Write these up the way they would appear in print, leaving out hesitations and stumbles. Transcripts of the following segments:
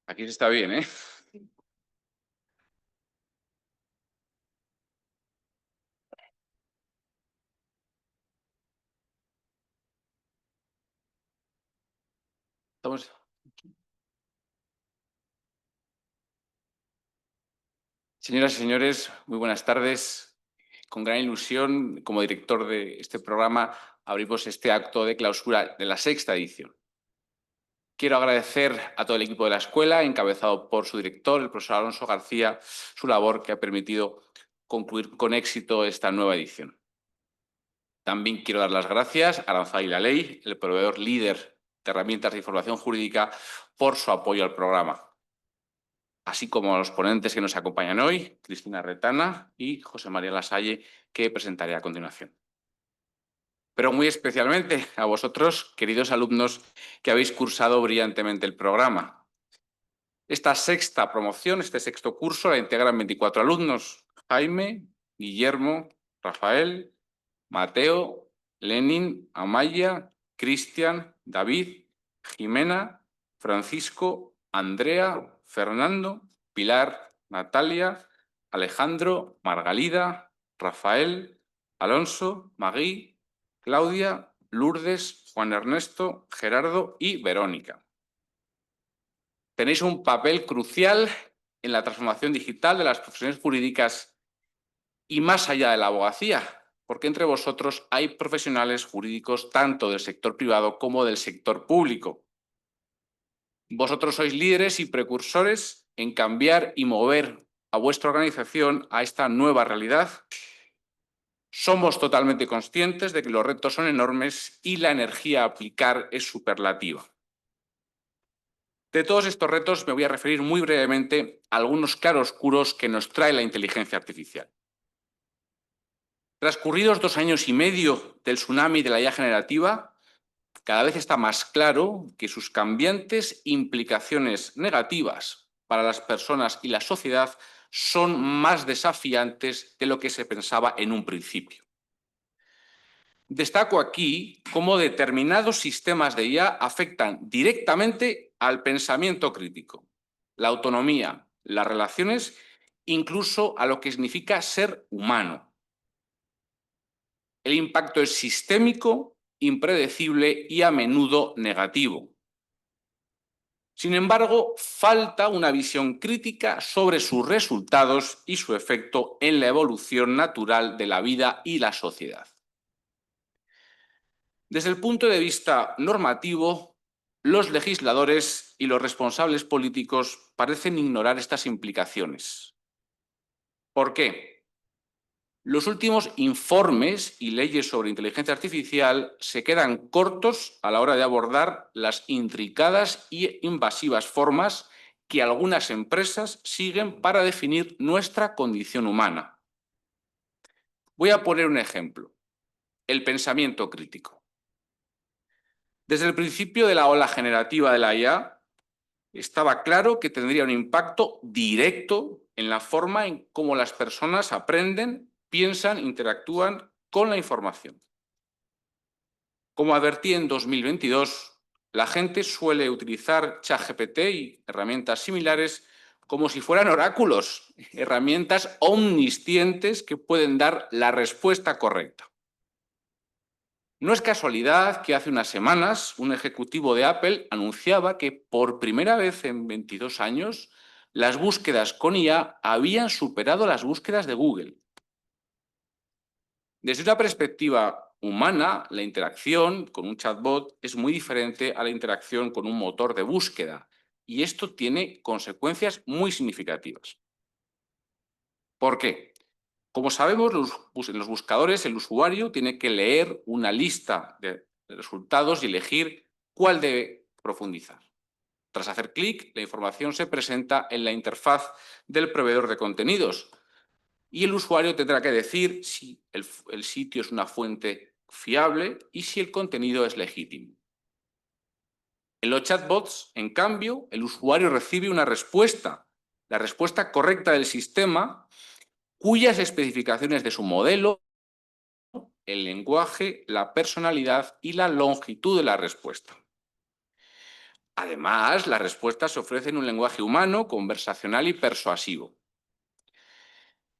Aquí se está bien, ¿eh? Estamos... Señoras y señores, muy buenas tardes. Con gran ilusión, como director de este programa, abrimos este acto de clausura de la sexta edición. Quiero agradecer a todo el equipo de la escuela, encabezado por su director, el profesor Alonso García, su labor que ha permitido concluir con éxito esta nueva edición. También quiero dar las gracias a Aranzadi La Ley, el proveedor líder de herramientas de información jurídica, por su apoyo al programa, así como a los ponentes que nos acompañan hoy, Cristina Retana y José María Lasalle, que presentaré a continuación. Pero muy especialmente a vosotros, queridos alumnos, que habéis cursado brillantemente el programa. Esta sexta promoción, este sexto curso, la integran 24 alumnos: Jaime, Guillermo, Rafael, Mateo, Lenin, Amaya, Cristian, David, Jimena, Francisco, Andrea, Fernando, Pilar, Natalia, Alejandro, Margalida, Rafael, Alonso, Magui, Claudia, Lourdes, Juan Ernesto, Gerardo y Verónica. Tenéis un papel crucial en la transformación digital de las profesiones jurídicas y más allá de la abogacía, porque entre vosotros hay profesionales jurídicos tanto del sector privado como del sector público. Vosotros sois líderes y precursores en cambiar y mover a vuestra organización a esta nueva realidad. Somos totalmente conscientes de que los retos son enormes y la energía a aplicar es superlativa. De todos estos retos me voy a referir muy brevemente a algunos claroscuros que nos trae la inteligencia artificial. Transcurridos 2 años y medio del tsunami de la IA generativa, cada vez está más claro que sus cambiantes implicaciones negativas para las personas y la sociedad son más desafiantes de lo que se pensaba en un principio. Destaco aquí cómo determinados sistemas de IA afectan directamente al pensamiento crítico, la autonomía, las relaciones, incluso a lo que significa ser humano. El impacto es sistémico, impredecible y a menudo negativo. Sin embargo, falta una visión crítica sobre sus resultados y su efecto en la evolución natural de la vida y la sociedad. Desde el punto de vista normativo, los legisladores y los responsables políticos parecen ignorar estas implicaciones. ¿Por qué? Los últimos informes y leyes sobre inteligencia artificial se quedan cortos a la hora de abordar las intrincadas y invasivas formas que algunas empresas siguen para definir nuestra condición humana. Voy a poner un ejemplo: el pensamiento crítico. Desde el principio de la ola generativa de la IA, estaba claro que tendría un impacto directo en la forma en cómo las personas aprenden, piensan, interactúan con la información. Como advertí en 2022, la gente suele utilizar ChatGPT y herramientas similares como si fueran oráculos, herramientas omniscientes que pueden dar la respuesta correcta. No es casualidad que hace unas semanas un ejecutivo de Apple anunciaba que por primera vez en 22 años las búsquedas con IA habían superado las búsquedas de Google. Desde una perspectiva humana, la interacción con un chatbot es muy diferente a la interacción con un motor de búsqueda, y esto tiene consecuencias muy significativas. ¿Por qué? Como sabemos, en los buscadores el usuario tiene que leer una lista de resultados y elegir cuál debe profundizar. Tras hacer clic, la información se presenta en la interfaz del proveedor de contenidos y el usuario tendrá que decir si el sitio es una fuente fiable y si el contenido es legítimo. En los chatbots, en cambio, el usuario recibe una respuesta, la respuesta correcta del sistema, cuyas especificaciones de su modelo, el lenguaje, la personalidad y la longitud de la respuesta. Además, las respuestas se ofrecen en un lenguaje humano, conversacional y persuasivo.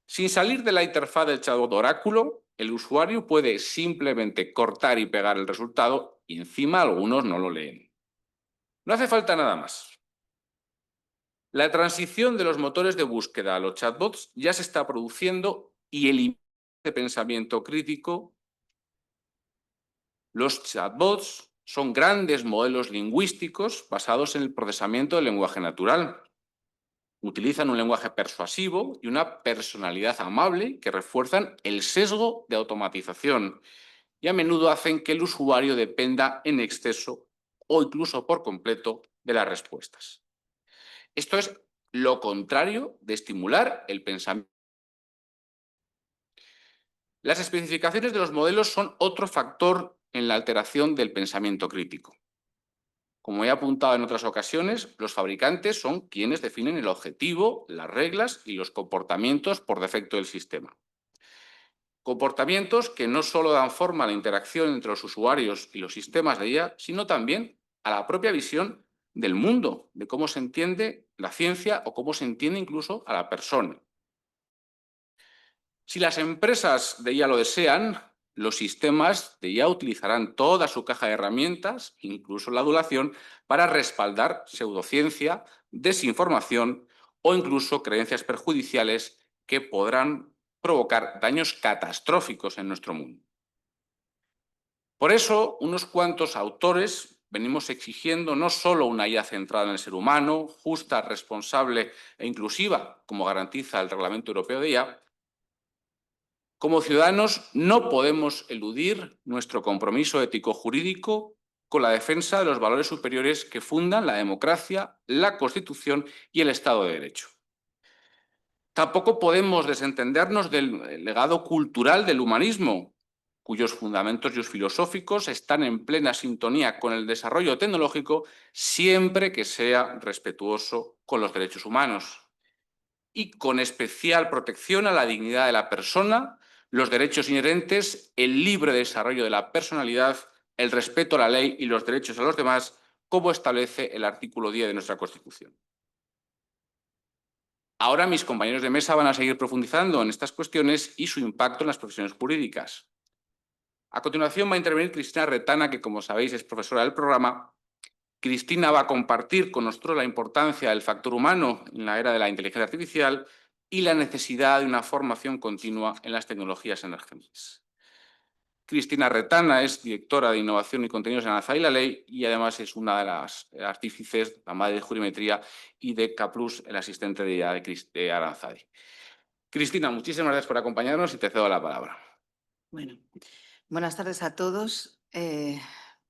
Sin salir de la interfaz del chatbot oráculo, el usuario puede simplemente cortar y pegar el resultado y encima algunos no lo leen. No hace falta nada más. La transición de los motores de búsqueda a los chatbots ya se está produciendo y el de pensamiento crítico. Los chatbots son grandes modelos lingüísticos basados en el procesamiento del lenguaje natural. Utilizan un lenguaje persuasivo y una personalidad amable que refuerzan el sesgo de automatización y a menudo hacen que el usuario dependa en exceso o incluso por completo de las respuestas. Esto es lo contrario de estimular el pensamiento. Las especificaciones de los modelos son otro factor en la alteración del pensamiento crítico. Como he apuntado en otras ocasiones, los fabricantes son quienes definen el objetivo, las reglas y los comportamientos por defecto del sistema. Comportamientos que no solo dan forma a la interacción entre los usuarios y los sistemas de IA, sino también a la propia visión del mundo, de cómo se entiende la ciencia o cómo se entiende incluso a la persona. Si las empresas de IA lo desean, los sistemas de IA utilizarán toda su caja de herramientas, incluso la adulación, para respaldar pseudociencia, desinformación o incluso creencias perjudiciales que podrán provocar daños catastróficos en nuestro mundo. Por eso, unos cuantos autores venimos exigiendo no solo una IA centrada en el ser humano, justa, responsable e inclusiva, como garantiza el Reglamento Europeo de IA. Como ciudadanos no podemos eludir nuestro compromiso ético-jurídico con la defensa de los valores superiores que fundan la democracia, la Constitución y el Estado de Derecho. Tampoco podemos desentendernos del legado cultural del humanismo, cuyos fundamentos filosóficos están en plena sintonía con el desarrollo tecnológico siempre que sea respetuoso con los derechos humanos y con especial protección a la dignidad de la persona, los derechos inherentes, el libre desarrollo de la personalidad, el respeto a la ley y los derechos a los demás, como establece el artículo 10 de nuestra Constitución. Ahora mis compañeros de mesa van a seguir profundizando en estas cuestiones y su impacto en las profesiones jurídicas. A continuación va a intervenir Cristina Retana, que como sabéis es profesora del programa. Cristina va a compartir con nosotros la importancia del factor humano en la era de la inteligencia artificial y la necesidad de una formación continua en las tecnologías emergentes. Cristina Retana es directora de Innovación y Contenidos en Aranzadi y la Ley y además es una de las artífices, la madre de Jurimetría y de Caplus, el asistente de IA de Aranzadi. Cristina, muchísimas gracias por acompañarnos y te cedo la palabra. Bueno, buenas tardes a todos.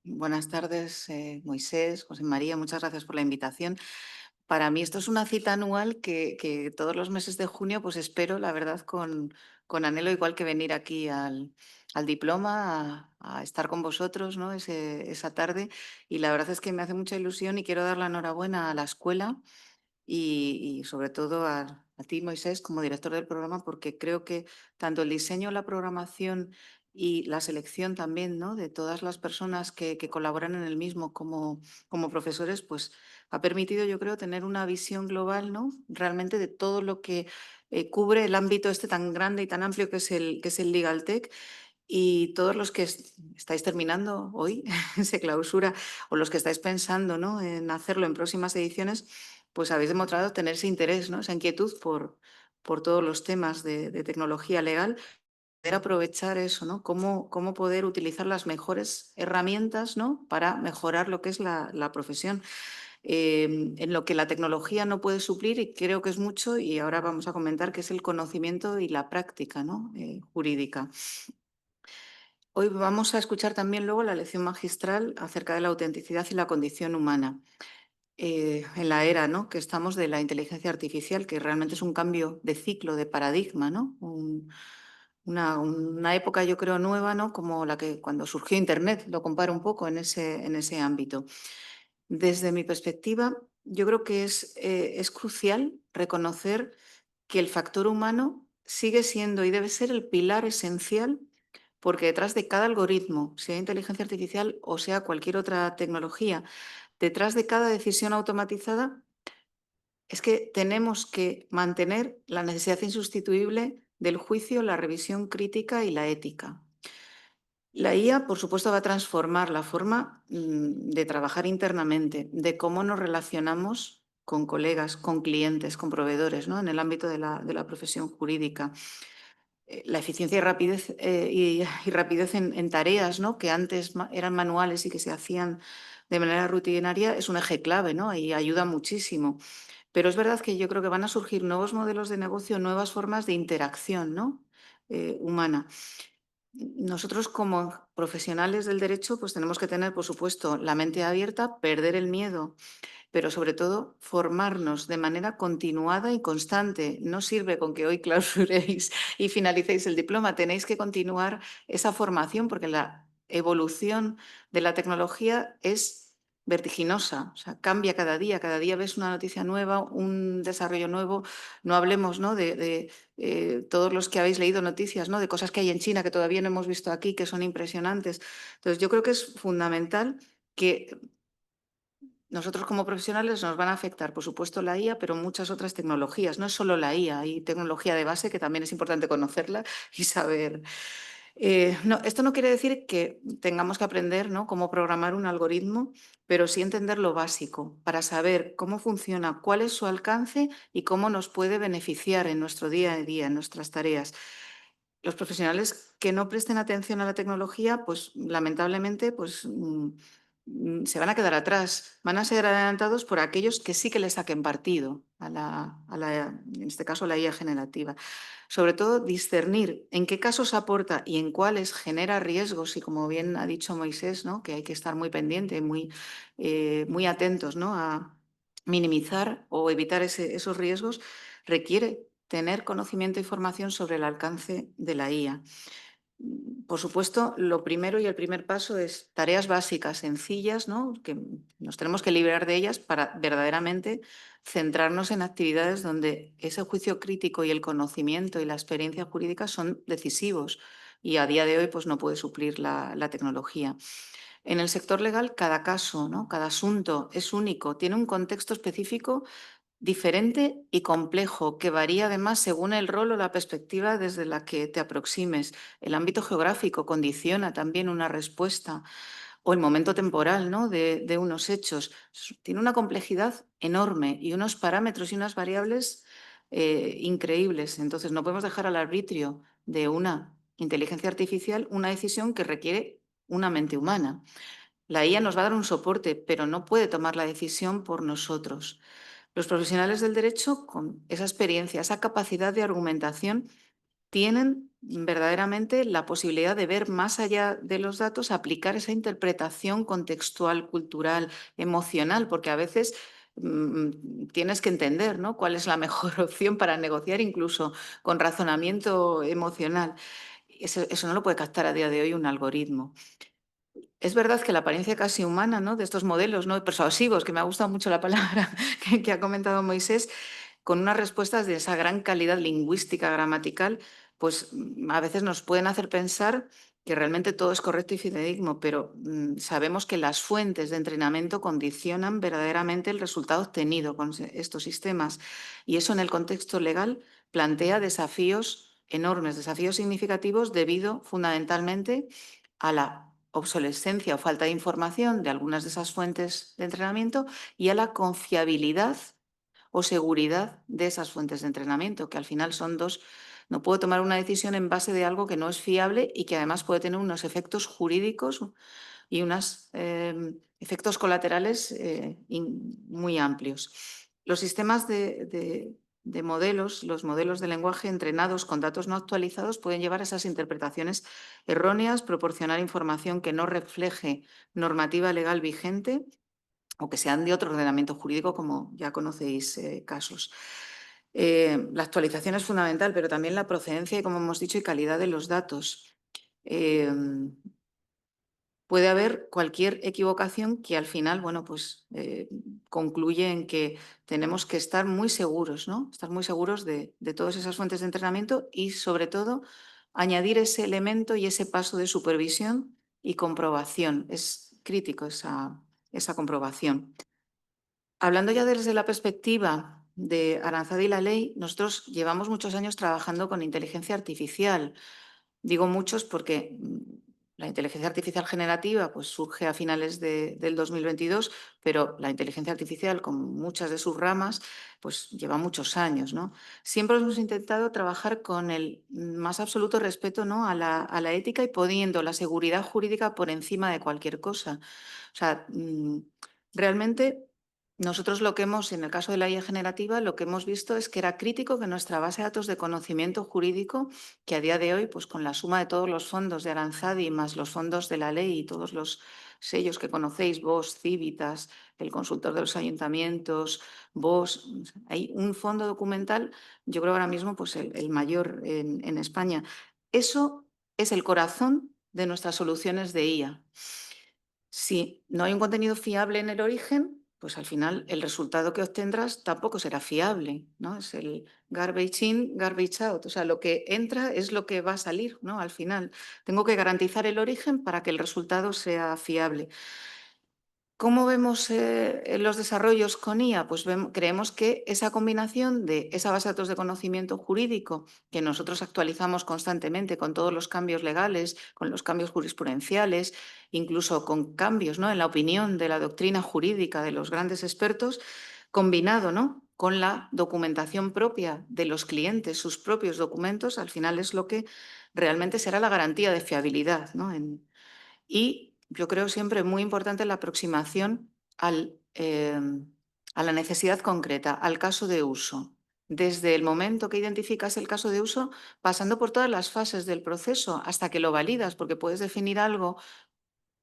Buenas tardes, Moisés, José María, muchas gracias por la invitación. Para mí esto es una cita anual que todos los meses de junio pues espero, la verdad, con anhelo, igual que venir aquí al diploma, a estar con vosotros, ¿no? Esa tarde. Y la verdad es que me hace mucha ilusión y quiero dar la enhorabuena a la escuela y sobre todo a ti, Moisés, como director del programa, porque creo que tanto el diseño, la programación y la selección también, ¿no?, de todas las personas que colaboran en el mismo como profesores, pues ha permitido, yo creo, tener una visión global, ¿no?, realmente de todo lo que cubre el ámbito este tan grande y tan amplio que es el Legal Tech. Y todos los que estáis terminando hoy, se clausura, o los que estáis pensando, ¿no?, en hacerlo en próximas ediciones, pues habéis demostrado tener ese interés, ¿no?, esa inquietud por todos los temas de tecnología legal, poder aprovechar eso, ¿no? Cómo poder utilizar las mejores herramientas, ¿no?, para mejorar lo que es la profesión. En lo que la tecnología no puede suplir, y creo que es mucho, y ahora vamos a comentar, que es el conocimiento y la práctica, ¿no?, jurídica. Hoy vamos a escuchar también luego la lección magistral acerca de la autenticidad y la condición humana. En la era, ¿no?, que estamos de la inteligencia artificial, que realmente es un cambio de ciclo, de paradigma, ¿no? Una época, yo creo, nueva, ¿no?, como la que cuando surgió Internet, lo comparo un poco en ese ámbito. Desde mi perspectiva, yo creo que es crucial reconocer que el factor humano sigue siendo y debe ser el pilar esencial, porque detrás de cada algoritmo, sea inteligencia artificial o sea cualquier otra tecnología, detrás de cada decisión automatizada es que tenemos que mantener la necesidad insustituible del juicio, la revisión crítica y la ética. La IA, por supuesto, va a transformar la forma de trabajar internamente, de cómo nos relacionamos con colegas, con clientes, con proveedores, ¿no? En el ámbito de la profesión jurídica. La eficiencia y rapidez en tareas, ¿no? Que antes eran manuales y que se hacían de manera rutinaria es un eje clave, ¿no? Y ayuda muchísimo. Pero es verdad que yo creo que van a surgir nuevos modelos de negocio, nuevas formas de interacción, ¿no? Humana. Nosotros como profesionales del derecho pues tenemos que tener, por supuesto, la mente abierta, perder el miedo, pero sobre todo formarnos de manera continuada y constante. No sirve con que hoy clausuréis y finalicéis el diploma, tenéis que continuar esa formación porque la evolución de la tecnología es vertiginosa, o sea, cambia cada día ves una noticia nueva, un desarrollo nuevo. No hablemos, ¿no? de todos los que habéis leído noticias, ¿no? De cosas que hay en China que todavía no hemos visto aquí, que son impresionantes. Entonces, yo creo que es fundamental que nosotros como profesionales nos van a afectar, por supuesto, la IA, pero muchas otras tecnologías. No es solo la IA, hay tecnología de base que también es importante conocerla y saber. No, esto no quiere decir que tengamos que aprender, ¿no? Cómo programar un algoritmo, pero sí entender lo básico para saber cómo funciona, cuál es su alcance y cómo nos puede beneficiar en nuestro día a día, en nuestras tareas. Los profesionales que no presten atención a la tecnología, pues lamentablemente, se van a quedar atrás. Van a ser adelantados por aquellos que sí que le saquen partido en este caso, la IA generativa. Sobre todo, discernir en qué casos aporta y en cuáles genera riesgos. Y como bien ha dicho Moisés, ¿no? Que hay que estar muy pendiente, muy atentos, ¿no? A minimizar o evitar esos riesgos, requiere tener conocimiento e información sobre el alcance de la IA. Por supuesto, lo primero y el primer paso es tareas básicas, sencillas, ¿no? Que nos tenemos que liberar de ellas para verdaderamente centrarnos en actividades donde ese juicio crítico y el conocimiento y la experiencia jurídica son decisivos y a día de hoy pues, no puede suplir la tecnología. En el sector legal, cada caso, ¿no? Cada asunto es único, tiene un contexto específico diferente y complejo, que varía además según el rol o la perspectiva desde la que te aproximes. El ámbito geográfico condiciona también una respuesta o el momento temporal, ¿no? de unos hechos. Tiene una complejidad enorme y unos parámetros y unas variables increíbles. Entonces no podemos dejar al arbitrio de una inteligencia artificial una decisión que requiere una mente humana. La IA nos va a dar un soporte, pero no puede tomar la decisión por nosotros. Los profesionales del derecho, con esa experiencia, esa capacidad de argumentación, tienen verdaderamente la posibilidad de ver más allá de los datos, aplicar esa interpretación contextual, cultural, emocional, porque a veces tienes que entender, ¿no? Cuál es la mejor opción para negociar, incluso con razonamiento emocional. Eso no lo puede captar a día de hoy un algoritmo. Es verdad que la apariencia casi humana, ¿no? De estos modelos, ¿no? Persuasivos, que me ha gustado mucho la palabra que ha comentado Moisés, con unas respuestas de esa gran calidad lingüística, gramatical, pues a veces nos pueden hacer pensar que realmente todo es correcto y fidedigno, pero sabemos que las fuentes de entrenamiento condicionan verdaderamente el resultado obtenido con estos sistemas. Y eso en el contexto legal plantea desafíos enormes, desafíos significativos debido fundamentalmente a la obsolescencia o falta de información de algunas de esas fuentes de entrenamiento y a la confiabilidad o seguridad de esas fuentes de entrenamiento, que al final son dos. No puedo tomar una decisión en base de algo que no es fiable y que además puede tener unos efectos jurídicos y unos efectos colaterales muy amplios. Los sistemas de modelos, los modelos de lenguaje entrenados con datos no actualizados pueden llevar a esas interpretaciones erróneas, proporcionar información que no refleje normativa legal vigente o que sean de otro ordenamiento jurídico, como ya conocéis casos. La actualización es fundamental, pero también la procedencia y, como hemos dicho, y calidad de los datos. Puede haber cualquier equivocación que al final, bueno, pues concluye en que tenemos que estar muy seguros, ¿no? Estar muy seguros de todas esas fuentes de entrenamiento y, sobre todo, añadir ese elemento y ese paso de supervisión y comprobación. Es crítico esa comprobación. Hablando ya desde la perspectiva de Aranzadi y la ley, nosotros llevamos muchos años trabajando con inteligencia artificial. Digo muchos porque la inteligencia artificial generativa pues, surge a finales del 2022, pero la inteligencia artificial, con muchas de sus ramas, pues lleva muchos años, ¿no? Siempre hemos intentado trabajar con el más absoluto respeto, ¿no?, a la ética y poniendo la seguridad jurídica por encima de cualquier cosa. O sea, realmente nosotros lo que hemos, en el caso de la IA generativa, lo que hemos visto es que era crítico que nuestra base de datos de conocimiento jurídico, que a día de hoy, pues con la suma de todos los fondos de Aranzadi más los fondos de la ley y todos los sellos que conocéis, vos, Civitas, el consultor de los ayuntamientos, vos, hay un fondo documental, yo creo ahora mismo pues el mayor en España. Eso es el corazón de nuestras soluciones de IA. Si no hay un contenido fiable en el origen, pues al final el resultado que obtendrás tampoco será fiable, ¿no? Es el garbage in, garbage out. O sea, lo que entra es lo que va a salir, ¿no? Al final, tengo que garantizar el origen para que el resultado sea fiable. ¿Cómo vemos los desarrollos con IA? Pues creemos que esa combinación de esa base de datos de conocimiento jurídico que nosotros actualizamos constantemente con todos los cambios legales, con los cambios jurisprudenciales, incluso con cambios, ¿no?, en la opinión de la doctrina jurídica de los grandes expertos, combinado, ¿no?, con la documentación propia de los clientes, sus propios documentos, al final es lo que realmente será la garantía de fiabilidad, ¿no? Y yo creo siempre muy importante la aproximación a la necesidad concreta, al caso de uso. Desde el momento que identificas el caso de uso, pasando por todas las fases del proceso hasta que lo validas, porque puedes definir algo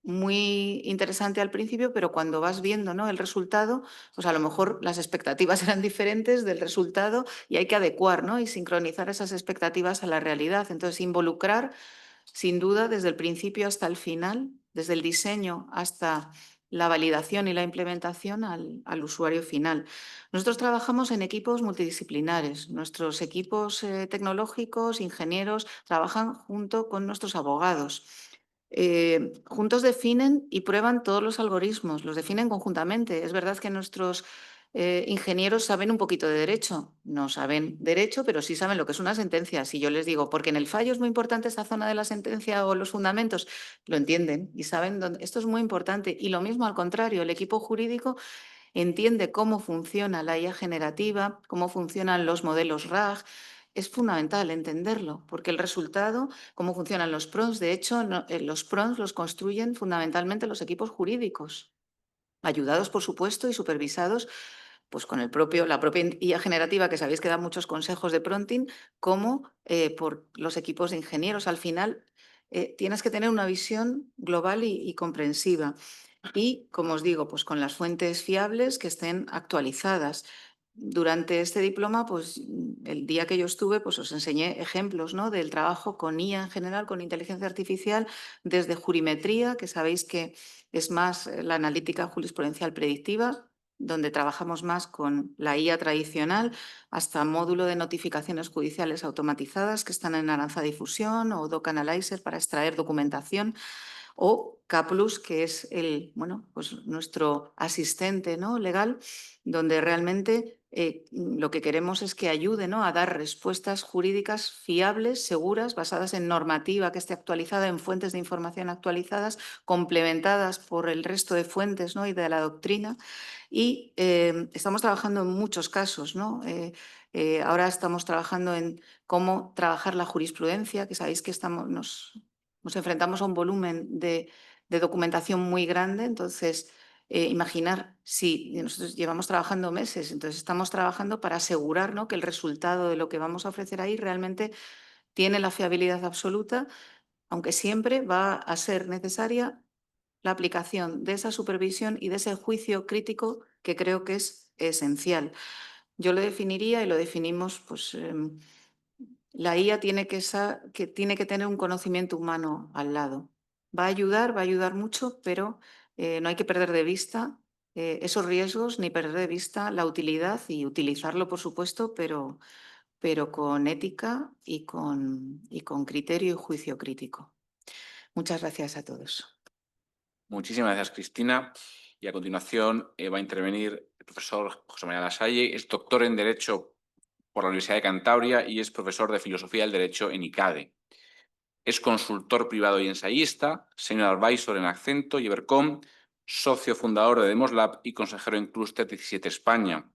muy interesante al principio, pero cuando vas viendo, ¿no?, el resultado, pues a lo mejor las expectativas eran diferentes del resultado y hay que adecuar, ¿no?, y sincronizar esas expectativas a la realidad. Entonces, involucrar sin duda, desde el principio hasta el final, desde el diseño hasta la validación y la implementación al usuario final. Nosotros trabajamos en equipos multidisciplinares. Nuestros equipos tecnológicos, ingenieros, trabajan junto con nuestros abogados. Juntos definen y prueban todos los algoritmos, los definen conjuntamente. Es verdad que nuestros ingenieros saben un poquito de derecho. No saben derecho, pero sí saben lo que es una sentencia. Si yo les digo, porque en el fallo es muy importante esta zona de la sentencia o los fundamentos, lo entienden y saben dónde. Esto es muy importante. Y lo mismo al contrario, el equipo jurídico entiende cómo funciona la IA generativa, cómo funcionan los modelos RAG. Es fundamental entenderlo, porque el resultado, cómo funcionan los prompts, de hecho, los prompts los construyen fundamentalmente los equipos jurídicos, ayudados, por supuesto, y supervisados pues con la propia IA generativa, que sabéis que da muchos consejos de prompting, como por los equipos de ingenieros. Al final, tienes que tener una visión global y comprensiva. Y, como os digo, pues con las fuentes fiables que estén actualizadas. Durante este diploma, pues el día que yo estuve, pues os enseñé ejemplos, ¿no?, del trabajo con IA en general, con inteligencia artificial, desde jurimetría, que sabéis que es más la analítica jurisprudencial predictiva, donde trabajamos más con la IA tradicional, hasta módulo de notificaciones judiciales automatizadas que están en Aranza Difusión o Doc Analyzer para extraer documentación, o Caplus, que es pues nuestro asistente, ¿no?, legal, donde realmente lo que queremos es que ayude, ¿no?, a dar respuestas jurídicas fiables, seguras, basadas en normativa que esté actualizada, en fuentes de información actualizadas, complementadas por el resto de fuentes, ¿no?, y de la doctrina. Y estamos trabajando en muchos casos, ¿no? Ahora estamos trabajando en cómo trabajar la jurisprudencia, que sabéis que nos enfrentamos a un volumen de documentación muy grande. Entonces, imaginar si nosotros llevamos trabajando meses, entonces estamos trabajando para asegurar, ¿no?, que el resultado de lo que vamos a ofrecer ahí realmente tiene la fiabilidad absoluta, aunque siempre va a ser necesaria la aplicación de esa supervisión y de ese juicio crítico que creo que es esencial. Yo lo definiría y lo definimos, pues la IA tiene que tener un conocimiento humano al lado. Va a ayudar mucho, pero no hay que perder de vista esos riesgos ni perder de vista la utilidad y utilizarlo, por supuesto, pero con ética y con criterio y juicio crítico. Muchas gracias a todos. Muchísimas gracias, Cristina. Y a continuación va a intervenir el profesor José María Lasalle, es doctor en Derecho por la Universidad de Cantabria y es profesor de Filosofía del Derecho en ICADE. Es consultor privado y ensayista, senior advisor en Accento y Evercom, socio fundador de Demoslab y consejero en Cluster 17 España.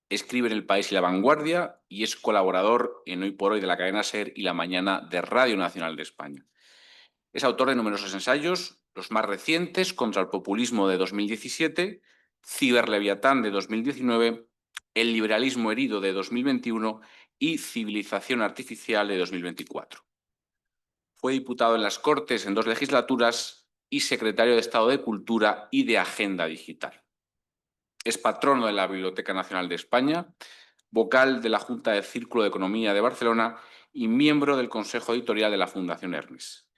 Escribe en El País y La Vanguardia y es colaborador en Hoy por Hoy de la cadena SER y La Mañana de Radio Nacional de España. Es autor de numerosos ensayos, los más recientes, Contra el populismo de 2017, Ciberleviatán de 2019, El liberalismo herido de 2021 y Civilización artificial de 2024. Fue diputado en las Cortes en 2 legislaturas y secretario de Estado de Cultura y de Agenda Digital. Es patrono de la Biblioteca Nacional de España, vocal de la Junta del Círculo de Economía de Barcelona y miembro del Consejo Editorial de la Fundación Hermes.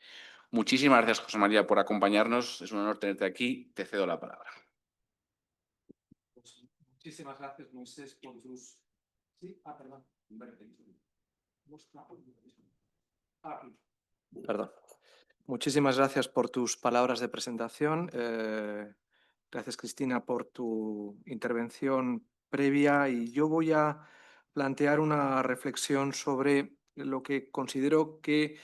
Muchísimas gracias, José María, por acompañarnos. Es un honor tenerte aquí. Te cedo la palabra. Pues muchísimas gracias, Moisés, por tus... Sí, perdón. Perdón. Muchísimas gracias por tus palabras de presentación. Gracias, Cristina, por tu intervención previa. Y yo voy a plantear una reflexión sobre lo que considero que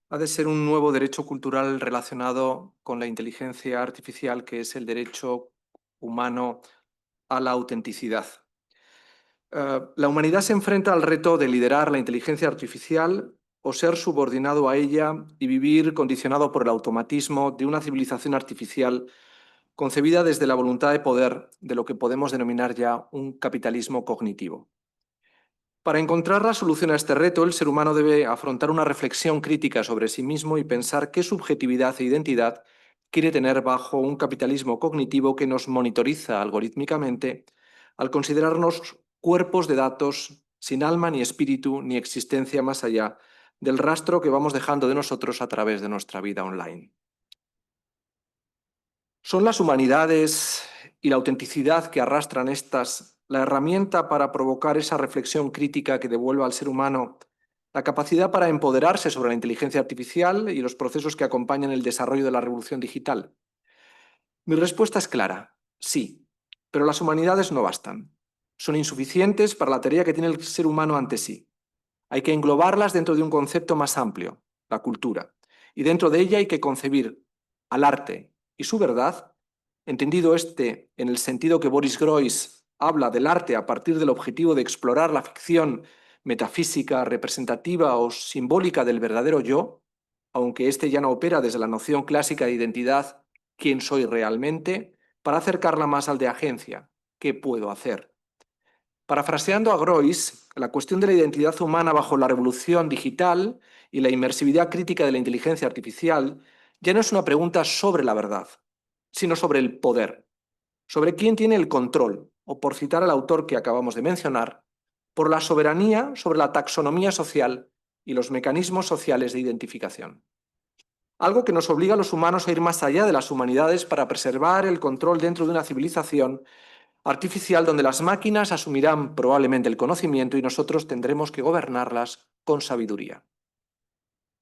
ha de ser un nuevo derecho cultural relacionado con la inteligencia artificial, que es el derecho humano a la autenticidad. La humanidad se enfrenta al reto de liderar la inteligencia artificial o ser subordinado a ella y vivir condicionado por el automatismo de una civilización artificial concebida desde la voluntad de poder de lo que podemos denominar ya un capitalismo cognitivo. Para encontrar la solución a este reto, el ser humano debe afrontar una reflexión crítica sobre sí mismo y pensar qué subjetividad e identidad quiere tener bajo un capitalismo cognitivo que nos monitoriza algorítmicamente al considerarnos cuerpos de datos sin alma ni espíritu ni existencia más allá del rastro que vamos dejando de nosotros a través de nuestra vida online. ¿Son las humanidades y la autenticidad que arrastran estas la herramienta para provocar esa reflexión crítica que devuelva al ser humano la capacidad para empoderarse sobre la inteligencia artificial y los procesos que acompañan el desarrollo de la revolución digital? Mi respuesta es clara, sí, pero las humanidades no bastan. Son insuficientes para la tarea que tiene el ser humano ante sí. Hay que englobarlas dentro de un concepto más amplio, la cultura, y dentro de ella hay que concebir al arte y su verdad, entendido este en el sentido que Boris Groys habla del arte a partir del objetivo de explorar la ficción metafísica, representativa o simbólica del verdadero yo, aunque éste ya no opera desde la noción clásica de identidad, quién soy realmente, para acercarla más al de agencia, qué puedo hacer. Parafraseando a Groys, la cuestión de la identidad humana bajo la revolución digital y la inmersividad crítica de la inteligencia artificial ya no es una pregunta sobre la verdad, sino sobre el poder, sobre quién tiene el control, o por citar al autor que acabamos de mencionar, por la soberanía sobre la taxonomía social y los mecanismos sociales de identificación. Algo que nos obliga a los humanos a ir más allá de las humanidades para preservar el control dentro de una civilización artificial donde las máquinas asumirán probablemente el conocimiento y nosotros tendremos que gobernarlas con sabiduría.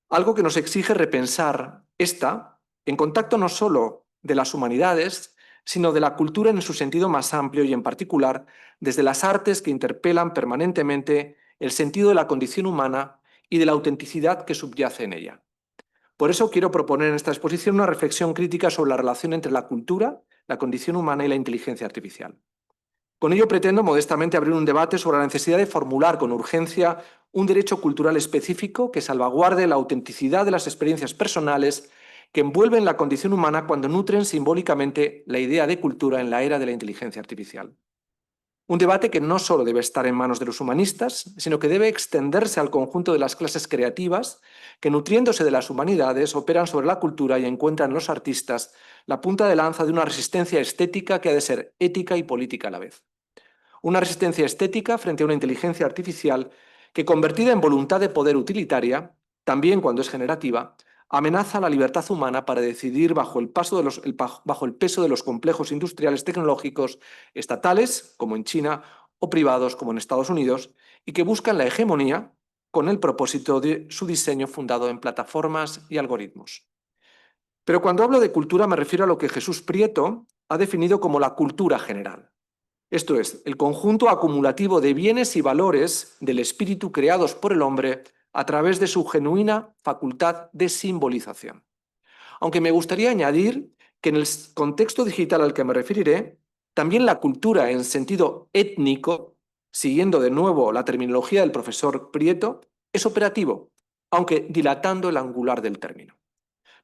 Algo que nos exige repensar esta en contacto no solo de las humanidades, sino de la cultura en su sentido más amplio y en particular desde las artes que interpelan permanentemente el sentido de la condición humana y de la autenticidad que subyace en ella. Por eso quiero proponer en esta exposición una reflexión crítica sobre la relación entre la cultura, la condición humana y la inteligencia artificial. Con ello pretendo modestamente abrir un debate sobre la necesidad de formular con urgencia un derecho cultural específico que salvaguarde la autenticidad de las experiencias personales que envuelven la condición humana cuando nutren simbólicamente la idea de cultura en la era de la inteligencia artificial. Un debate que no solo debe estar en manos de los humanistas, sino que debe extenderse al conjunto de las clases creativas que, nutriéndose de las humanidades, operan sobre la cultura y encuentran en los artistas la punta de lanza de una resistencia estética que ha de ser ética y política a la vez. Una resistencia estética frente a una inteligencia artificial que, convertida en voluntad de poder utilitaria, también cuando es generativa, amenaza la libertad humana para decidir bajo el peso de los complejos industriales tecnológicos estatales, como en China, o privados, como en Estados Unidos, y que buscan la hegemonía con el propósito de su diseño fundado en plataformas y algoritmos. Pero cuando hablo de cultura me refiero a lo que Jesús Prieto ha definido como la cultura general. Esto es, el conjunto acumulativo de bienes y valores del espíritu creados por el hombre a través de su genuina facultad de simbolización. Aunque me gustaría añadir que en el contexto digital al que me referiré, también la cultura en sentido étnico, siguiendo de nuevo la terminología del profesor Prieto, es operativo, aunque dilatando el angular del término.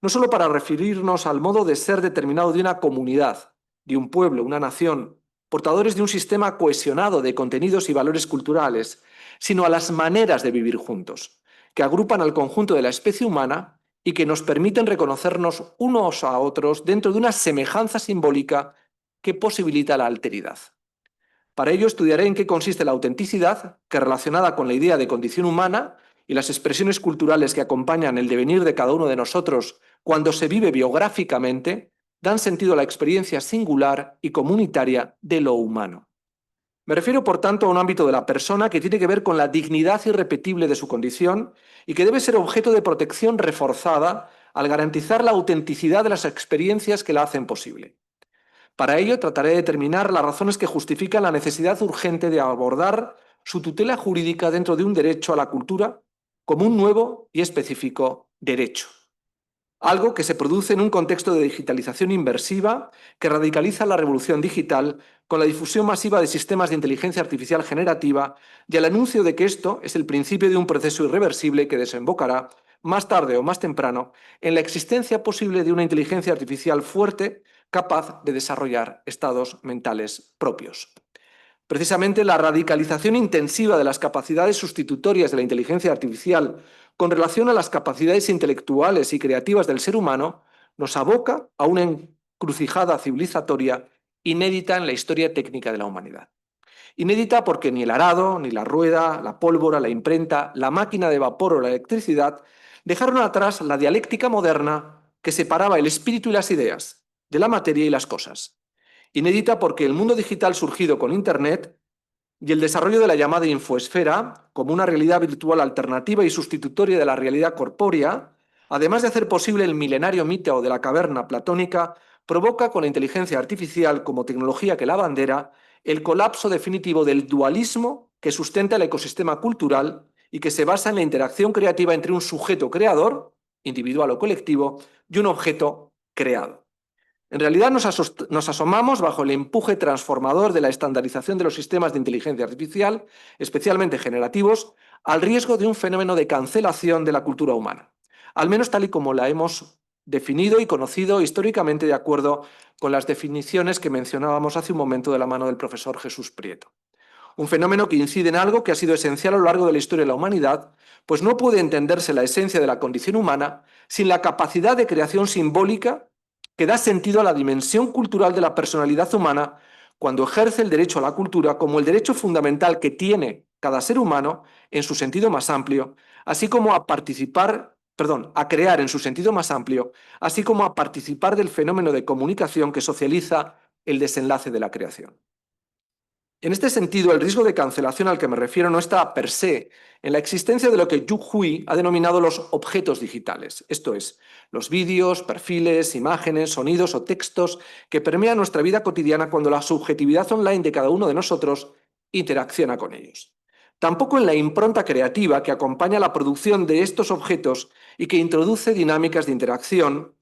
No solo para referirnos al modo de ser determinado de una comunidad, de un pueblo, una nación, portadores de un sistema cohesionado de contenidos y valores culturales, sino a las maneras de vivir juntos, que agrupan al conjunto de la especie humana y que nos permiten reconocernos unos a otros dentro de una semejanza simbólica que posibilita la alteridad. Para ello estudiaré en qué consiste la autenticidad, que relacionada con la idea de condición humana y las expresiones culturales que acompañan el devenir de cada uno de nosotros cuando se vive biográficamente, dan sentido a la experiencia singular y comunitaria de lo humano. Me refiero, por tanto, a un ámbito de la persona que tiene que ver con la dignidad irrepetible de su condición y que debe ser objeto de protección reforzada al garantizar la autenticidad de las experiencias que la hacen posible. Para ello, trataré de determinar las razones que justifican la necesidad urgente de abordar su tutela jurídica dentro de un derecho a la cultura como un nuevo y específico derecho. Algo que se produce en un contexto de digitalización inversiva que radicaliza la revolución digital con la difusión masiva de sistemas de inteligencia artificial generativa y el anuncio de que esto es el principio de un proceso irreversible que desembocará, más tarde o más temprano, en la existencia posible de una inteligencia artificial fuerte capaz de desarrollar estados mentales propios. Precisamente la radicalización intensiva de las capacidades sustitutorias de la inteligencia artificial con relación a las capacidades intelectuales y creativas del ser humano nos aboca a una encrucijada civilizatoria inédita en la historia técnica de la humanidad. Inédita porque ni el arado, ni la rueda, la pólvora, la imprenta, la máquina de vapor o la electricidad dejaron atrás la dialéctica moderna que separaba el espíritu y las ideas de la materia y las cosas. Inédita porque el mundo digital surgido con Internet y el desarrollo de la llamada infoesfera, como una realidad virtual alternativa y sustitutoria de la realidad corpórea, además de hacer posible el milenario mito de la caverna platónica, provoca con la inteligencia artificial como tecnología que la bandera el colapso definitivo del dualismo que sustenta el ecosistema cultural y que se basa en la interacción creativa entre un sujeto creador, individual o colectivo, y un objeto creado. En realidad nos asomamos bajo el empuje transformador de la estandarización de los sistemas de inteligencia artificial, especialmente generativos, al riesgo de un fenómeno de cancelación de la cultura humana, al menos tal y como la hemos definido y conocido históricamente de acuerdo con las definiciones que mencionábamos hace un momento de la mano del profesor Jesús Prieto. Un fenómeno que incide en algo que ha sido esencial a lo largo de la historia de la humanidad, pues no puede entenderse la esencia de la condición humana sin la capacidad de creación simbólica que da sentido a la dimensión cultural de la personalidad humana cuando ejerce el derecho a la cultura como el derecho fundamental que tiene cada ser humano en su sentido más amplio, así como a crear en su sentido más amplio, así como a participar del fenómeno de comunicación que socializa el desenlace de la creación. En este sentido, el riesgo de cancelación al que me refiero no está per se en la existencia de lo que Yu Hui ha denominado los objetos digitales, esto es, los vídeos, perfiles, imágenes, sonidos o textos que permean nuestra vida cotidiana cuando la subjetividad online de cada uno de nosotros interacciona con ellos. Tampoco en la impronta creativa que acompaña la producción de estos objetos y que introduce dinámicas de interacción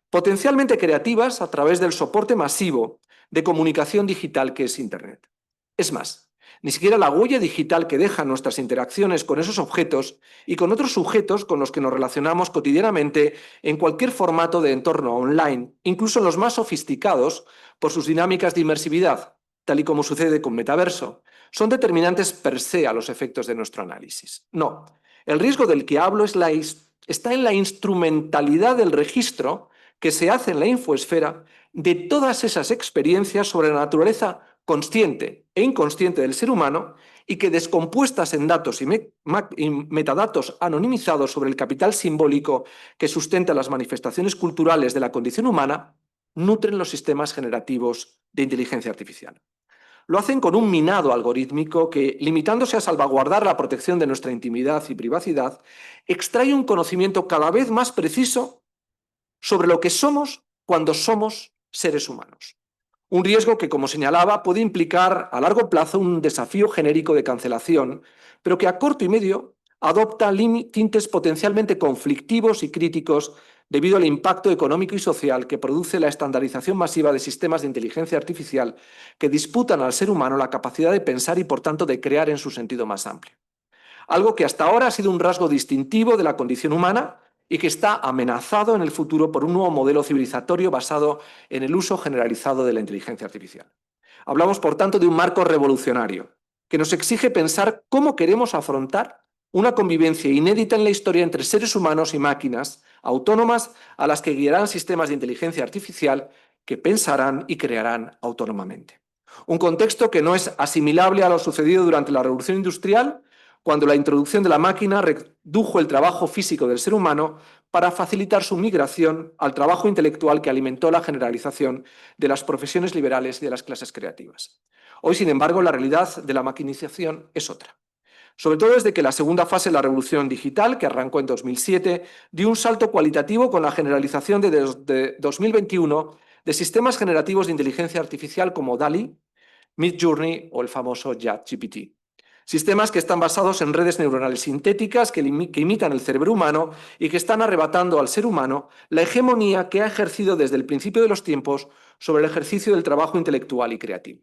potencialmente creativas a través del soporte masivo de comunicación digital que es Internet. Es más, ni siquiera la huella digital que dejan nuestras interacciones con esos objetos y con otros sujetos con los que nos relacionamos cotidianamente en cualquier formato de entorno online, incluso en los más sofisticados, por sus dinámicas de inmersividad, tal y como sucede con Metaverso, son determinantes per se a los efectos de nuestro análisis. No, el riesgo del que hablo está en la instrumentalidad del registro que se hace en la infoesfera de todas esas experiencias sobre la naturaleza consciente e inconsciente del ser humano y que, descompuestas en datos y metadatos anonimizados sobre el capital simbólico que sustenta las manifestaciones culturales de la condición humana, nutren los sistemas generativos de inteligencia artificial. Lo hacen con un minado algorítmico que, limitándose a salvaguardar la protección de nuestra intimidad y privacidad, extrae un conocimiento cada vez más preciso sobre lo que somos cuando somos seres humanos. Un riesgo que, como señalaba, puede implicar a largo plazo un desafío genérico de cancelación, pero que a corto y medio adopta tintes potencialmente conflictivos y críticos debido al impacto económico y social que produce la estandarización masiva de sistemas de inteligencia artificial que disputan al ser humano la capacidad de pensar y, por tanto, de crear en su sentido más amplio. Algo que hasta ahora ha sido un rasgo distintivo de la condición humana y que está amenazado en el futuro por un nuevo modelo civilizatorio basado en el uso generalizado de la inteligencia artificial. Hablamos, por tanto, de un marco revolucionario que nos exige pensar cómo queremos afrontar una convivencia inédita en la historia entre seres humanos y máquinas autónomas a las que guiarán sistemas de inteligencia artificial que pensarán y crearán autónomamente. Un contexto que no es asimilable a lo sucedido durante la Revolución Industrial, cuando la introducción de la máquina redujo el trabajo físico del ser humano para facilitar su migración al trabajo intelectual que alimentó la generalización de las profesiones liberales y de las clases creativas. Hoy, sin embargo, la realidad de la maquinización es otra. Sobre todo desde que la segunda fase de la revolución digital, que arrancó en 2007, dio un salto cualitativo con la generalización de 2021 de sistemas generativos de inteligencia artificial como DALL-E, Midjourney o el famoso ChatGPT. Sistemas que están basados en redes neuronales sintéticas que imitan el cerebro humano y que están arrebatando al ser humano la hegemonía que ha ejercido desde el principio de los tiempos sobre el ejercicio del trabajo intelectual y creativo.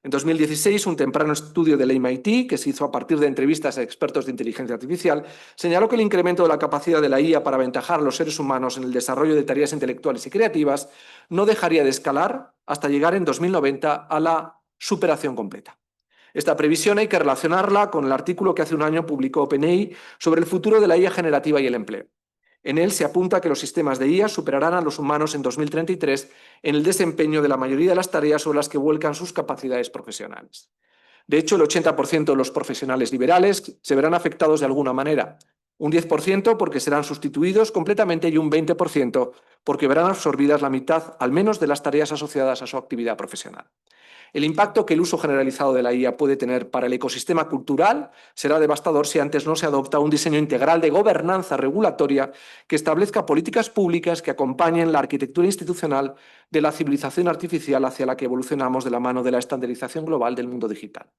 En 2016, un temprano estudio del MIT, que se hizo a partir de entrevistas a expertos de inteligencia artificial, señaló que el incremento de la capacidad de la IA para aventajar a los seres humanos en el desarrollo de tareas intelectuales y creativas no dejaría de escalar hasta llegar en 2090 a la superación completa. Esta previsión hay que relacionarla con el artículo que hace un año publicó OpenAI sobre el futuro de la IA generativa y el empleo. En él se apunta que los sistemas de IA superarán a los humanos en 2033 en el desempeño de la mayoría de las tareas sobre las que vuelcan sus capacidades profesionales. De hecho, el 80% de los profesionales liberales se verán afectados de alguna manera, un 10% porque serán sustituidos completamente y un 20% porque verán absorbidas la mitad, al menos, de las tareas asociadas a su actividad profesional. El impacto que el uso generalizado de la IA puede tener para el ecosistema cultural será devastador si antes no se adopta un diseño integral de gobernanza regulatoria que establezca políticas públicas que acompañen la arquitectura institucional de la civilización artificial hacia la que evolucionamos de la mano de la estandarización global del mundo digital.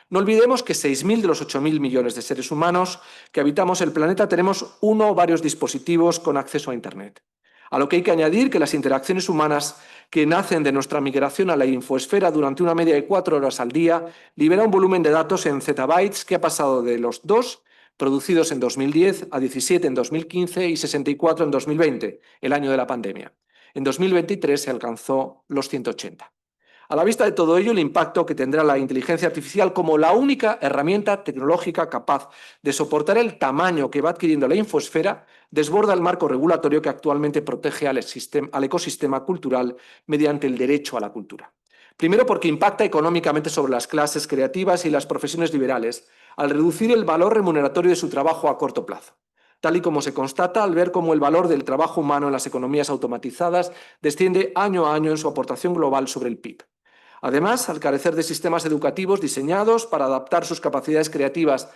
No olvidemos que 6.000 de los 8.000 millones de seres humanos que habitamos el planeta tenemos uno o varios dispositivos con acceso a Internet. A lo que hay que añadir que las interacciones humanas que nacen de nuestra migración a la infoesfera durante una media de 4 horas al día libera un volumen de datos en zettabytes que ha pasado de los 2 producidos en 2010 a 17 en 2015 y 64 en 2020, el año de la pandemia. En 2023 se alcanzó los 180. A la vista de todo ello, el impacto que tendrá la inteligencia artificial como la única herramienta tecnológica capaz de soportar el tamaño que va adquiriendo la infoesfera desborda el marco regulatorio que actualmente protege al ecosistema cultural mediante el derecho a la cultura. Primero, porque impacta económicamente sobre las clases creativas y las profesiones liberales, al reducir el valor remuneratorio de su trabajo a corto plazo, tal y como se constata al ver cómo el valor del trabajo humano en las economías automatizadas desciende año a año en su aportación global sobre el PIB. Además, al carecer de sistemas educativos diseñados para adaptar sus capacidades creativas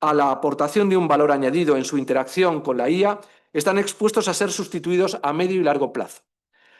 a la aportación de un valor añadido en su interacción con la IA, están expuestos a ser sustituidos a medio y largo plazo.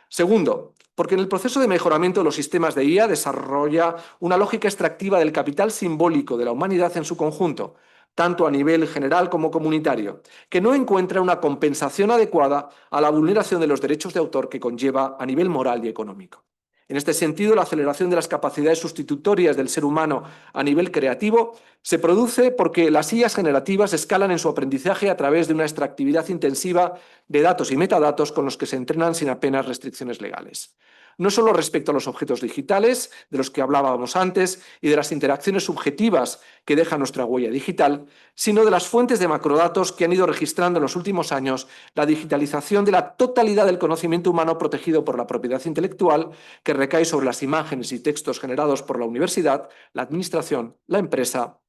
Segundo, porque en el proceso de mejoramiento de los sistemas de IA desarrolla una lógica extractiva del capital simbólico de la humanidad en su conjunto, tanto a nivel general como comunitario, que no encuentra una compensación adecuada a la vulneración de los derechos de autor que conlleva a nivel moral y económico. En este sentido, la aceleración de las capacidades sustitutorias del ser humano a nivel creativo se produce porque las IAs generativas escalan en su aprendizaje a través de una extractividad intensiva de datos y metadatos con los que se entrenan sin apenas restricciones legales. No solo respecto a los objetos digitales, de los que hablábamos antes, y de las interacciones subjetivas que deja nuestra huella digital, sino de las fuentes de macrodatos que han ido registrando en los últimos años la digitalización de la totalidad del conocimiento humano protegido por la propiedad intelectual que recae sobre las imágenes y textos generados por la universidad, la administración, la empresa,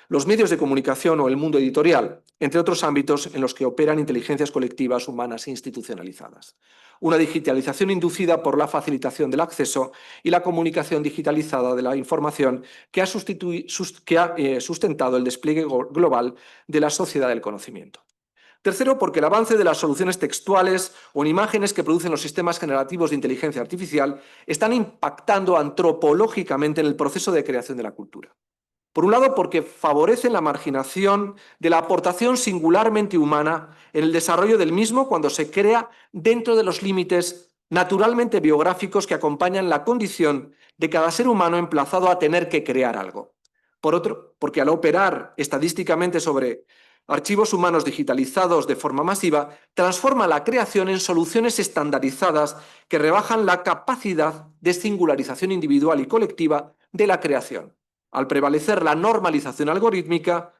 los medios de comunicación o el mundo editorial, entre otros ámbitos en los que operan inteligencias colectivas humanas institucionalizadas. Una digitalización inducida por la facilitación del acceso y la comunicación digitalizada de la información que ha sustentado el despliegue global de la sociedad del conocimiento. Tercero, porque el avance de las soluciones textuales o en imágenes que producen los sistemas generativos de inteligencia artificial están impactando antropológicamente en el proceso de creación de la cultura. Por un lado, porque favorecen la marginación de la aportación singularmente humana en el desarrollo del mismo cuando se crea dentro de los límites naturalmente biográficos que acompañan la condición de cada ser humano emplazado a tener que crear algo. Por otro, porque al operar estadísticamente sobre archivos humanos digitalizados de forma masiva, transforma la creación en soluciones estandarizadas que rebajan la capacidad de singularización individual y colectiva de la creación, al prevalecer la normalización algorítmica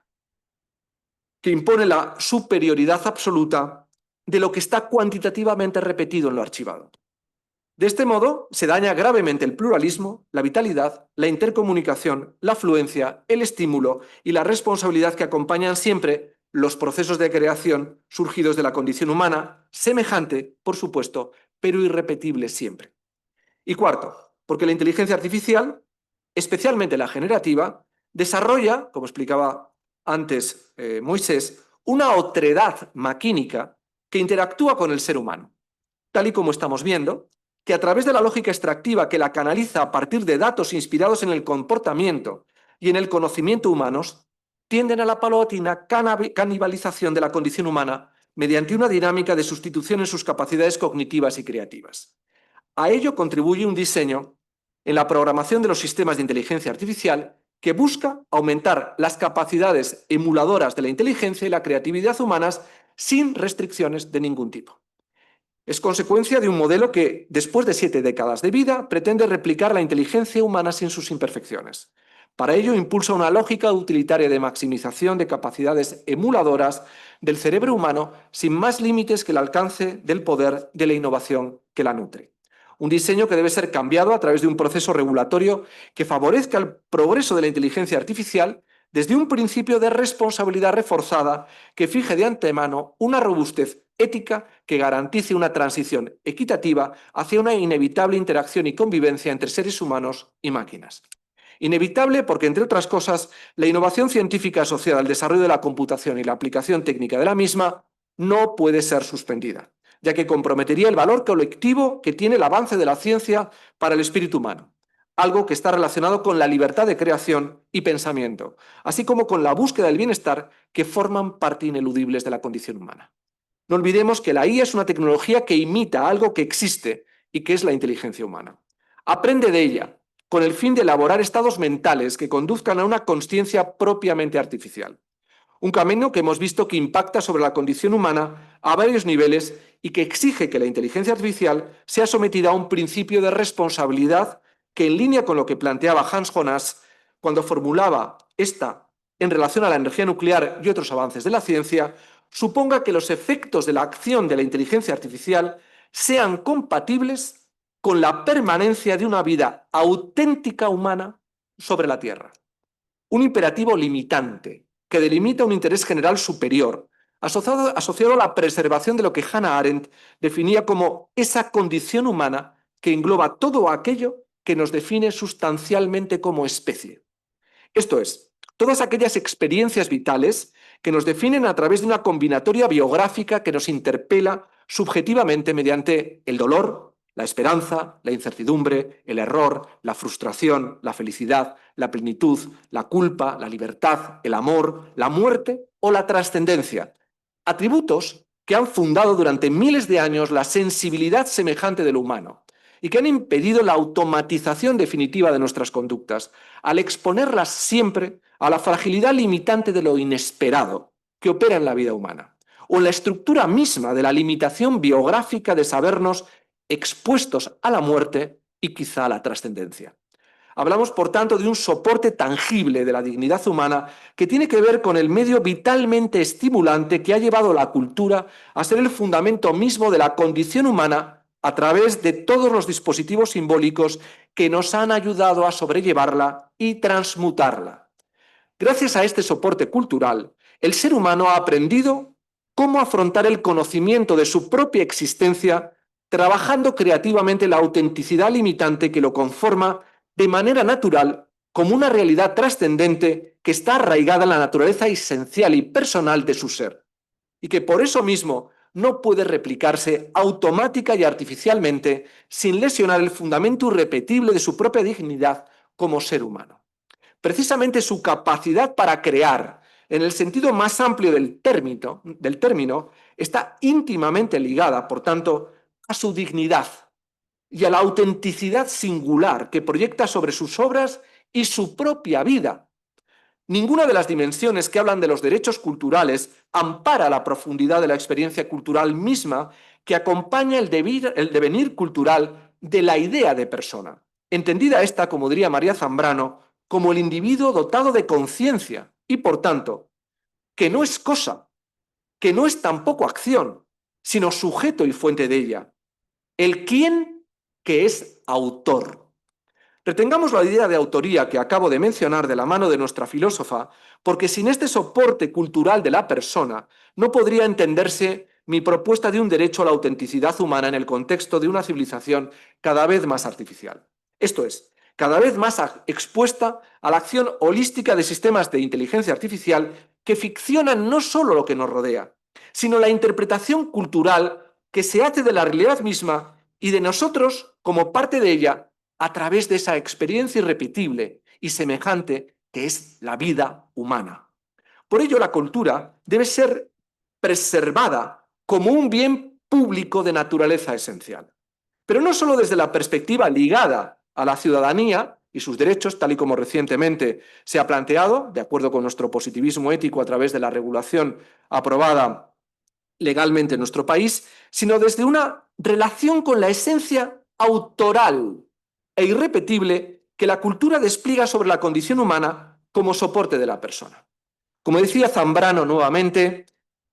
que impone la superioridad absoluta de lo que está cuantitativamente repetido en lo archivado. De este modo, se daña gravemente el pluralismo, la vitalidad, la intercomunicación, la fluencia, el estímulo y la responsabilidad que acompañan siempre los procesos de creación surgidos de la condición humana, semejante, por supuesto, pero irrepetible siempre. Y cuarto, porque la inteligencia artificial, especialmente la generativa, desarrolla, como explicaba antes Moisés, una otredad maquínica que interactúa con el ser humano, tal y como estamos viendo, que a través de la lógica extractiva que la canaliza a partir de datos inspirados en el comportamiento y en el conocimiento humanos, tienden a la paulatina canibalización de la condición humana mediante una dinámica de sustitución en sus capacidades cognitivas y creativas. A ello contribuye un diseño en la programación de los sistemas de inteligencia artificial que busca aumentar las capacidades emuladoras de la inteligencia y la creatividad humanas sin restricciones de ningún tipo. Es consecuencia de un modelo que, después de 7 décadas de vida, pretende replicar la inteligencia humana sin sus imperfecciones. Para ello, impulsa una lógica utilitaria de maximización de capacidades emuladoras del cerebro humano sin más límites que el alcance del poder de la innovación que la nutre. Un diseño que debe ser cambiado a través de un proceso regulatorio que favorezca el progreso de la inteligencia artificial desde un principio de responsabilidad reforzada que fije de antemano una robustez ética que garantice una transición equitativa hacia una inevitable interacción y convivencia entre seres humanos y máquinas. Inevitable porque, entre otras cosas, la innovación científica asociada al desarrollo de la computación y la aplicación técnica de la misma no puede ser suspendida, ya que comprometería el valor colectivo que tiene el avance de la ciencia para el espíritu humano, algo que está relacionado con la libertad de creación y pensamiento, así como con la búsqueda del bienestar que forman parte ineludibles de la condición humana. No olvidemos que la IA es una tecnología que imita algo que existe y que es la inteligencia humana. Aprende de ella, con el fin de elaborar estados mentales que conduzcan a una consciencia propiamente artificial. Un camino que hemos visto que impacta sobre la condición humana a varios niveles y que exige que la inteligencia artificial sea sometida a un principio de responsabilidad que, en línea con lo que planteaba Hans Jonas cuando formulaba esta en relación a la energía nuclear y otros avances de la ciencia, suponga que los efectos de la acción de la inteligencia artificial sean compatibles con la permanencia de una vida auténtica humana sobre la Tierra. Un imperativo limitante que delimita un interés general superior, asociado a la preservación de lo que Hannah Arendt definía como esa condición humana que engloba todo aquello que nos define sustancialmente como especie. Esto es, todas aquellas experiencias vitales que nos definen a través de una combinatoria biográfica que nos interpela subjetivamente mediante el dolor, la esperanza, la incertidumbre, el error, la frustración, la felicidad, la plenitud, la culpa, la libertad, el amor, la muerte o la trascendencia. Atributos que han fundado durante miles de años la sensibilidad semejante de lo humano y que han impedido la automatización definitiva de nuestras conductas, al exponerlas siempre a la fragilidad limitante de lo inesperado que opera en la vida humana, o en la estructura misma de la limitación biográfica de sabernos expuestos a la muerte y quizá a la trascendencia. Hablamos, por tanto, de un soporte tangible de la dignidad humana que tiene que ver con el medio vitalmente estimulante que ha llevado la cultura a ser el fundamento mismo de la condición humana a través de todos los dispositivos simbólicos que nos han ayudado a sobrellevarla y transmutarla. Gracias a este soporte cultural, el ser humano ha aprendido cómo afrontar el conocimiento de su propia existencia, trabajando creativamente la autenticidad limitante que lo conforma de manera natural como una realidad trascendente que está arraigada en la naturaleza esencial y personal de su ser. y que por eso mismo no puede replicarse automática y artificialmente sin lesionar el fundamento irrepetible de su propia dignidad como ser humano. Precisamente su capacidad para crear, en el sentido más amplio del término, está íntimamente ligada, por tanto, a su dignidad y a la autenticidad singular que proyecta sobre sus obras y su propia vida. Ninguna de las dimensiones que hablan de los derechos culturales ampara la profundidad de la experiencia cultural misma que acompaña el devenir cultural de la idea de persona, entendida esta, como diría María Zambrano, como el individuo dotado de conciencia y, por tanto, que no es cosa, que no es tampoco acción, sino sujeto y fuente de ella. El quién que es autor. Retengamos la idea de autoría que acabo de mencionar de la mano de nuestra filósofa, porque sin este soporte cultural de la persona no podría entenderse mi propuesta de un derecho a la autenticidad humana en el contexto de una civilización cada vez más artificial. Esto es, cada vez más expuesta a la acción holística de sistemas de inteligencia artificial que ficcionan no solo lo que nos rodea, sino la interpretación cultural que se hace de la realidad misma y de nosotros como parte de ella a través de esa experiencia irrepetible y semejante que es la vida humana. Por ello, la cultura debe ser preservada como un bien público de naturaleza esencial. Pero no solo desde la perspectiva ligada a la ciudadanía y sus derechos, tal y como recientemente se ha planteado, de acuerdo con nuestro positivismo ético a través de la regulación aprobada legalmente en nuestro país, sino desde una relación con la esencia autoral e irrepetible que la cultura despliega sobre la condición humana como soporte de la persona. Como decía Zambrano nuevamente,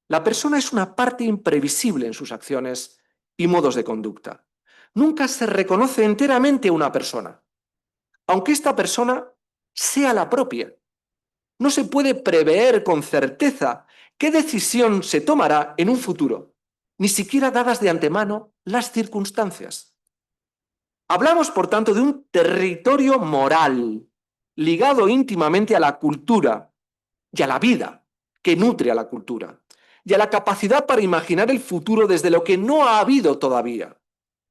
la persona es una parte imprevisible en sus acciones y modos de conducta. Nunca se reconoce enteramente una persona, aunque esta persona sea la propia. No se puede prever con certeza qué decisión se tomará en un futuro, ni siquiera dadas de antemano las circunstancias. Hablamos, por tanto, de un territorio moral ligado íntimamente a la cultura y a la vida que nutre a la cultura, y a la capacidad para imaginar el futuro desde lo que no ha habido todavía,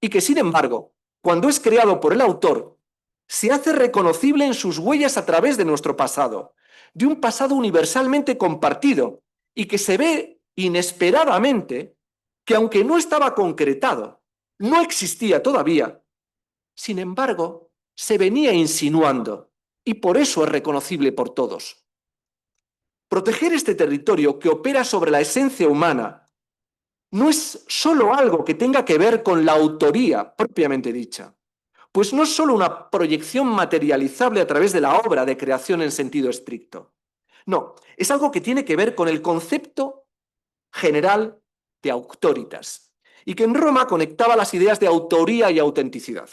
y que, sin embargo, cuando es creado por el autor, se hace reconocible en sus huellas a través de nuestro pasado, de un pasado universalmente compartido, y que se ve inesperadamente que, aunque no estaba concretado, no existía todavía, sin embargo, se venía insinuando, y por eso es reconocible por todos. Proteger este territorio que opera sobre la esencia humana no es solo algo que tenga que ver con la autoría propiamente dicha, pues no es solo una proyección materializable a través de la obra de creación en sentido estricto. No, es algo que tiene que ver con el concepto general de auctoritas, y que en Roma conectaba las ideas de autoría y autenticidad.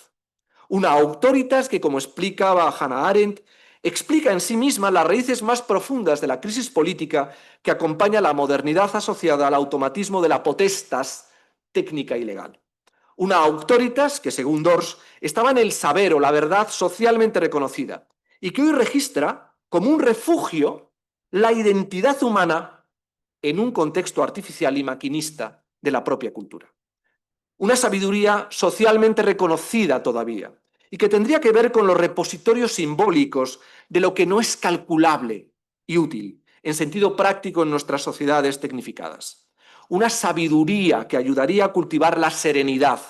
Una auctoritas que, como explicaba Hannah Arendt, explica en sí misma las raíces más profundas de la crisis política que acompaña la modernidad asociada al automatismo de la potestas técnica y legal. Una auctoritas que, según Dors, estaba en el saber o la verdad socialmente reconocida y que hoy registra como un refugio la identidad humana en un contexto artificial y maquinista de la propia cultura. Una sabiduría socialmente reconocida todavía y que tendría que ver con los repositorios simbólicos de lo que no es calculable y útil en sentido práctico en nuestras sociedades tecnificadas. Una sabiduría que ayudaría a cultivar la serenidad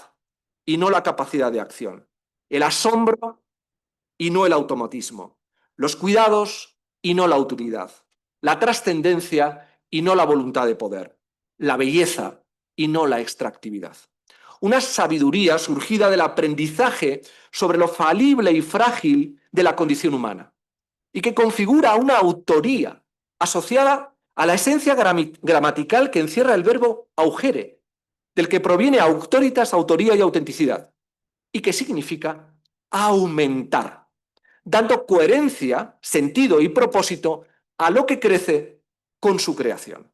y no la capacidad de acción, el asombro y no el automatismo, los cuidados y no la utilidad, la trascendencia y no la voluntad de poder, la belleza y no la extractividad. Una sabiduría surgida del aprendizaje sobre lo falible y frágil de la condición humana y que configura una autoría asociada a la esencia gramatical que encierra el verbo augere, del que proviene auctoritas, autoría y autenticidad, y que significa aumentar, dando coherencia, sentido y propósito a lo que crece con su creación.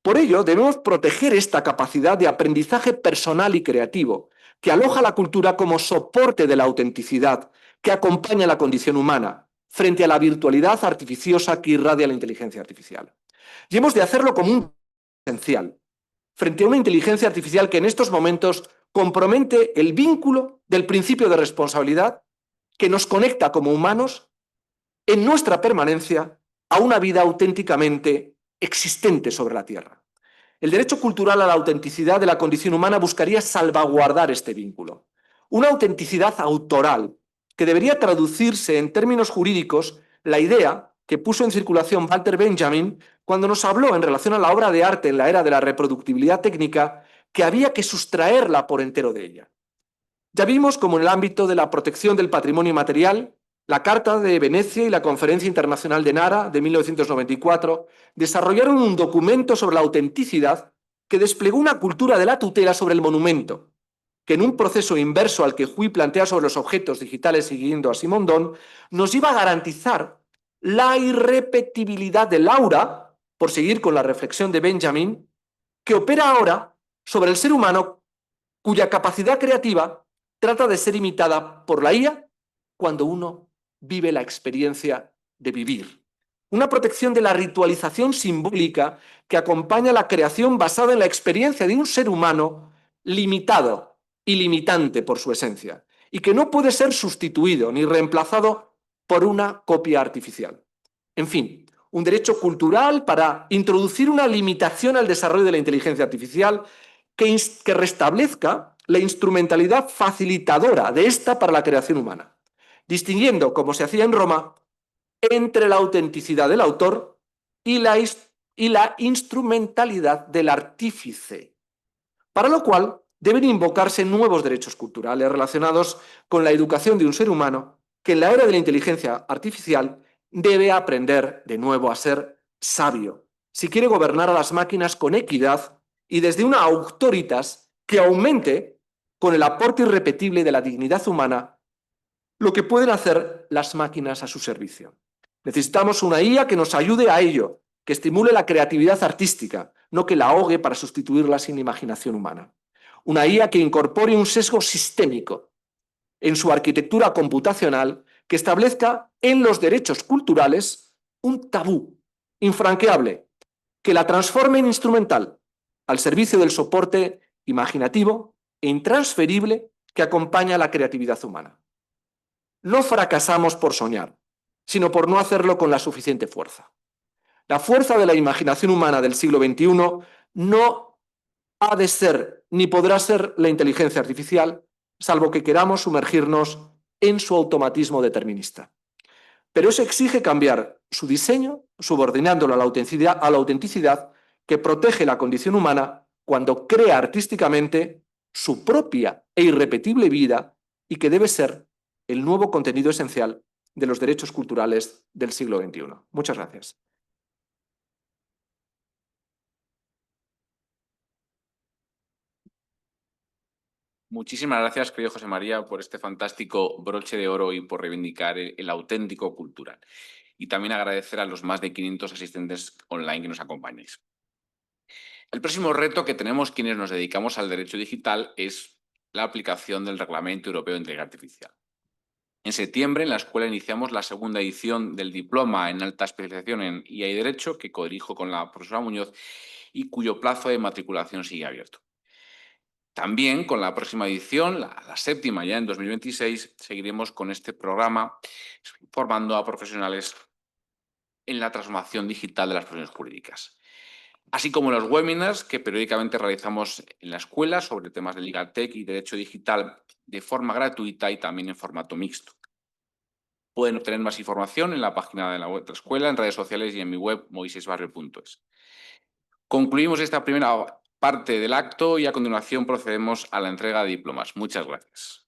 Por ello, debemos proteger esta capacidad de aprendizaje personal y creativo, que aloja la cultura como soporte de la autenticidad que acompaña la condición humana frente a la virtualidad artificiosa que irradia la inteligencia artificial. Y hemos de hacerlo como un esencial frente a una inteligencia artificial que en estos momentos compromete el vínculo del principio de responsabilidad que nos conecta como humanos en nuestra permanencia a una vida auténticamente existente sobre la Tierra. El derecho cultural a la autenticidad de la condición humana buscaría salvaguardar este vínculo. Una autenticidad autoral que debería traducirse en términos jurídicos la idea que puso en circulación Walter Benjamin cuando nos habló en relación a la obra de arte en la era de la reproductibilidad técnica que había que sustraerla por entero de ella. Ya vimos cómo en el ámbito de la protección del patrimonio material, la Carta de Venecia y la Conferencia Internacional de Nara de 1994 desarrollaron un documento sobre la autenticidad que desplegó una cultura de la tutela sobre el monumento, que en un proceso inverso al que Huy plantea sobre los objetos digitales siguiendo a Simondon, nos iba a garantizar la irrepetibilidad del aura, por seguir con la reflexión de Benjamin, que opera ahora sobre el ser humano cuya capacidad creativa trata de ser imitada por la IA cuando uno vive la experiencia de vivir. Una protección de la ritualización simbólica que acompaña la creación basada en la experiencia de un ser humano limitado y limitante por su esencia, y que no puede ser sustituido ni reemplazado por una copia artificial. En fin, un derecho cultural para introducir una limitación al desarrollo de la inteligencia artificial que restablezca la instrumentalidad facilitadora de esta para la creación humana, distinguiendo, como se hacía en Roma, entre la autenticidad del autor y la instrumentalidad del artífice, para lo cual deben invocarse nuevos derechos culturales relacionados con la educación de un ser humano que en la era de la inteligencia artificial debe aprender de nuevo a ser sabio, si quiere gobernar a las máquinas con equidad y desde una auctoritas que aumente, con el aporte irrepetible de la dignidad humana, lo que pueden hacer las máquinas a su servicio. Necesitamos una IA que nos ayude a ello, que estimule la creatividad artística, no que la ahogue para sustituirla sin imaginación humana. Una IA que incorpore un sesgo sistémico en su arquitectura computacional que establezca en los derechos culturales un tabú infranqueable, que la transforme en instrumental, al servicio del soporte imaginativo e intransferible que acompaña a la creatividad humana. No fracasamos por soñar, sino por no hacerlo con la suficiente fuerza. La fuerza de la imaginación humana del siglo XXI no ha de ser ni podrá ser la inteligencia artificial, salvo que queramos sumergirnos en su automatismo determinista. Pero eso exige cambiar su diseño, subordinándolo a la autenticidad que protege la condición humana cuando crea artísticamente su propia e irrepetible vida y que debe ser el nuevo contenido esencial de los derechos culturales del siglo XXI. Muchas gracias. Muchísimas gracias, querido José María, por este fantástico broche de oro y por reivindicar el auténtico cultural. Y también agradecer a los más de 500 asistentes online que nos acompañáis. El próximo reto que tenemos quienes nos dedicamos al derecho digital es la aplicación del Reglamento Europeo de Inteligencia Artificial. En septiembre, en la escuela, iniciamos la segunda edición del Diploma en Alta Especialización en IA y Derecho, que codirijo con la profesora Muñoz y cuyo plazo de matriculación sigue abierto. También con la próxima edición, la séptima ya en 2026, seguiremos con este programa formando a profesionales en la transformación digital de las profesiones jurídicas. Así como los webinars que periódicamente realizamos en la escuela sobre temas de Legal Tech y Derecho Digital de forma gratuita y también en formato mixto. Pueden obtener más información en la página de la web de la escuela, en redes sociales y en mi web moisesbarrio.es. Concluimos esta primera parte del acto y a continuación procedemos a la entrega de diplomas. Muchas gracias.